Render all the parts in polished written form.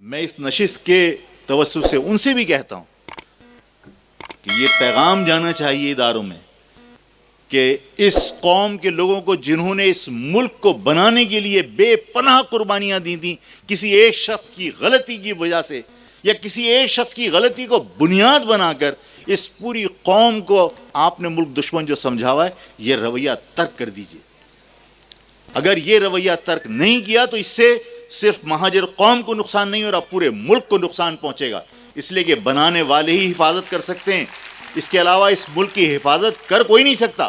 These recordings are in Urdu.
میں اس نشست کے توسط سے ان سے بھی کہتا ہوں کہ یہ پیغام جانا چاہیے اداروں میں کہ اس قوم کے لوگوں کو جنہوں نے اس ملک کو بنانے کے لیے بے پناہ قربانیاں دی تھیں، کسی ایک شخص کی غلطی کی وجہ سے یا کسی ایک شخص کی غلطی کو بنیاد بنا کر اس پوری قوم کو آپ نے ملک دشمن جو سمجھا ہوا ہے، یہ رویہ ترک کر دیجئے۔ اگر یہ رویہ ترک نہیں کیا تو اس سے صرف مہاجر قوم کو نقصان نہیں ہو رہا، پورے ملک کو نقصان پہنچے گا، اس لیے کہ بنانے والے ہی حفاظت کر سکتے ہیں، اس کے علاوہ اس ملک کی حفاظت کر کوئی نہیں سکتا۔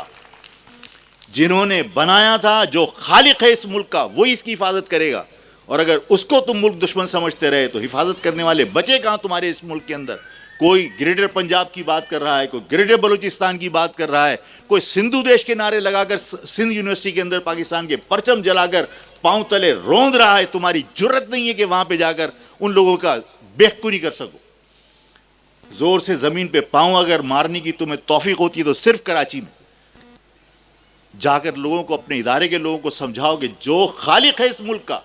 جنہوں نے بنایا تھا، جو خالق ہے اس ملک کا، وہی اس کی حفاظت کرے گا، اور اگر اس کو تم ملک دشمن سمجھتے رہے تو حفاظت کرنے والے بچے کہاں تمہارے اس ملک کے اندر؟ کوئی گریٹر پنجاب کی بات کر رہا ہے، کوئی گریٹر بلوچستان کی بات کر رہا ہے، کوئی سندھو دیش کے نعرے لگا کر سندھ یونیورسٹی کے اندر پاکستان کے پرچم جلا کر پاؤں تلے روند رہا ہے۔ تمہاری جرت نہیں ہے کہ وہاں پہ جا کر ان لوگوں کا بےخونی کر سکو۔ زور سے زمین پہ پاؤں اگر مارنے کی تمہیں توفیق ہوتی ہے تو صرف کراچی میں جا کر لوگوں کو، اپنے ادارے کے لوگوں کو سمجھاؤ کہ جو خالق ہے اس ملک کا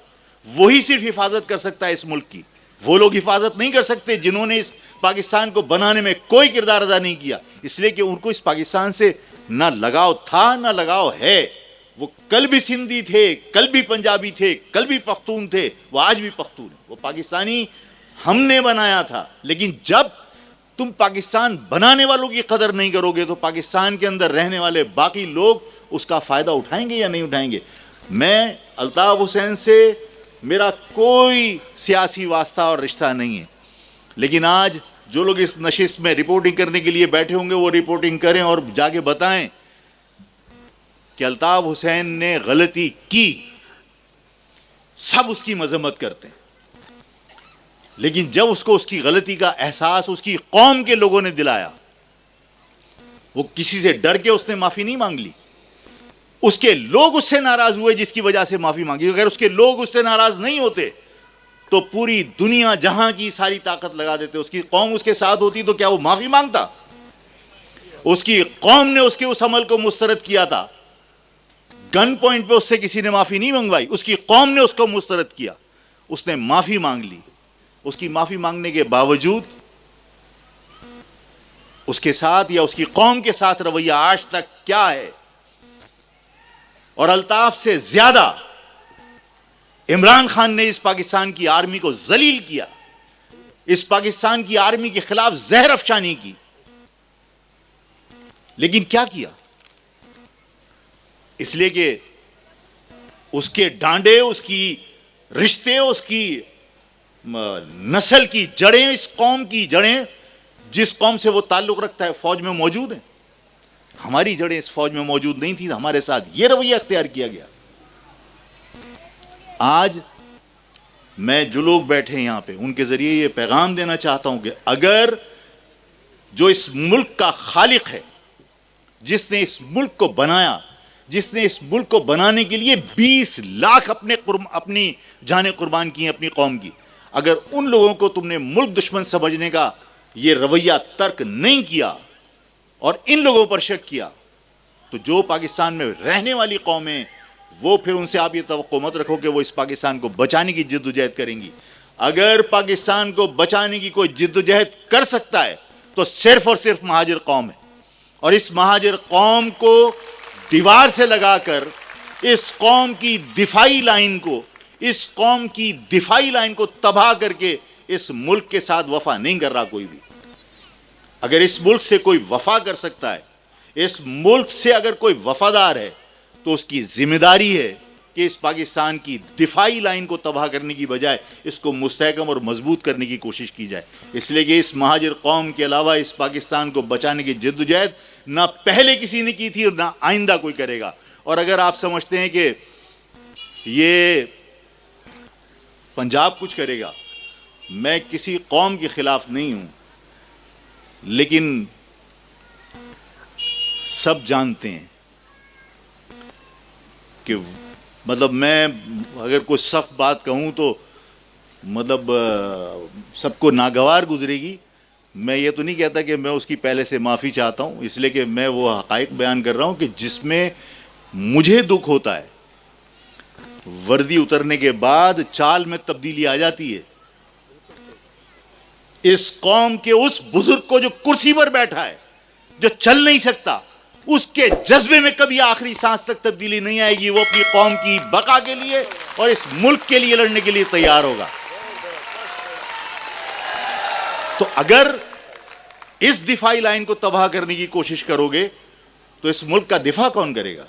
وہی صرف حفاظت کر سکتا ہے اس ملک کی، وہ لوگ حفاظت نہیں کر سکتے جنہوں نے اس پاکستان کو بنانے میں کوئی کردار ادا نہیں کیا، اس لیے کہ ان کو اس پاکستان سے نہ لگاؤ تھا نہ لگاؤ ہے۔ وہ کل بھی سندھی تھے، کل بھی پنجابی تھے، کل بھی پختون تھے، وہ آج بھی پختون ہیں۔ وہ پاکستانی ہم نے بنایا تھا، لیکن جب تم پاکستان بنانے والوں کی قدر نہیں کرو گے تو پاکستان کے اندر رہنے والے باقی لوگ اس کا فائدہ اٹھائیں گے یا نہیں اٹھائیں گے؟ میں الطاف حسین سے میرا کوئی سیاسی واسطہ اور رشتہ نہیں ہے، لیکن آج جو لوگ اس نشست میں رپورٹنگ کرنے کے لیے بیٹھے ہوں گے وہ رپورٹنگ کریں اور جا کے بتائیں کہ الطاف حسین نے غلطی کی۔ سب اس کی مذمت کرتے ہیں، لیکن جب اس کو اس کی غلطی کا احساس اس کی قوم کے لوگوں نے دلایا، وہ کسی سے ڈر کے اس نے معافی نہیں مانگ لی۔ اس کے لوگ اس سے ناراض ہوئے جس کی وجہ سے معافی مانگی۔ اگر اس کے لوگ اس سے ناراض نہیں ہوتے تو پوری دنیا جہاں کی ساری طاقت لگا دیتے، اس کی قوم اس کے ساتھ ہوتی تو کیا وہ معافی مانگتا؟ اس کی قوم نے اس کے اس عمل کو مسترد کیا تھا۔ گن پوائنٹ پہ اس سے کسی نے معافی نہیں منگوائی، اس کی قوم نے اس کو مسترد کیا، اس نے معافی مانگ لی۔ اس کی معافی مانگنے کے باوجود اس کے ساتھ یا اس کی قوم کے ساتھ رویہ آج تک کیا ہے؟ اور الطاف سے زیادہ عمران خان نے اس پاکستان کی آرمی کو ذلیل کیا، اس پاکستان کی آرمی کے خلاف زہر افشانی کی، لیکن کیا کیا؟ اس لیے کہ اس کے ڈانڈے، اس کی رشتے، اس کی نسل کی جڑیں، اس قوم کی جڑیں جس قوم سے وہ تعلق رکھتا ہے فوج میں موجود ہیں۔ ہماری جڑیں اس فوج میں موجود نہیں تھی، ہمارے ساتھ یہ رویہ اختیار کیا گیا۔ آج میں جو لوگ بیٹھے ہیں یہاں پہ ان کے ذریعے یہ پیغام دینا چاہتا ہوں کہ اگر جو اس ملک کا خالق ہے، جس نے اس ملک کو بنایا، جس نے اس ملک کو بنانے کے لیے 20 لاکھ اپنی جانیں قربان کی ہیں اپنی قوم کی، اگر ان لوگوں کو تم نے ملک دشمن سمجھنے کا یہ رویہ ترک نہیں کیا اور ان لوگوں پر شک کیا تو جو پاکستان میں رہنے والی قومیں، وہ پھر ان سے آپ یہ توقع مت رکھو کہ وہ اس پاکستان کو بچانے کی جد و جہد کریں گی۔ اگر پاکستان کو بچانے کی کوئی جد و جہد کر سکتا ہے تو صرف اور صرف مہاجر قوم ہے، اور اس مہاجر قوم کو دیوار سے لگا کر اس قوم کی دفاعی لائن کو تباہ کر کے اس ملک کے ساتھ وفا نہیں کر رہا کوئی بھی۔ اگر اس ملک سے کوئی وفا کر سکتا ہے، اس ملک سے اگر کوئی وفادار ہے تو اس کی ذمہ داری ہے کہ اس پاکستان کی دفاعی لائن کو تباہ کرنے کی بجائے اس کو مستحکم اور مضبوط کرنے کی کوشش کی جائے۔ اس لیے کہ اس مہاجر قوم کے علاوہ اس پاکستان کو بچانے کی جدوجہد نہ پہلے کسی نے کی تھی اور نہ آئندہ کوئی کرے گا۔ اور اگر آپ سمجھتے ہیں کہ یہ پنجاب کچھ کرے گا، میں کسی قوم کے خلاف نہیں ہوں، لیکن سب جانتے ہیں کہ مطلب میں اگر کوئی سخت بات کہوں تو مطلب سب کو ناگوار گزرے گی۔ میں یہ تو نہیں کہتا کہ میں اس کی پہلے سے معافی چاہتا ہوں، اس لیے کہ میں وہ حقائق بیان کر رہا ہوں کہ جس میں مجھے دکھ ہوتا ہے۔ وردی اترنے کے بعد چال میں تبدیلی آ جاتی ہے، اس قوم کے اس بزرگ کو جو کرسی پر بیٹھا ہے, جو چل نہیں سکتا, اس کے جذبے میں کبھی آخری سانس تک تبدیلی نہیں آئے گی. وہ اپنی قوم کی بقا کے لیے اور اس ملک کے لیے لڑنے کے لیے تیار ہوگا. تو اگر اس دفاعی لائن کو تباہ کرنے کی کوشش کرو گے تو اس ملک کا دفاع کون کرے گا؟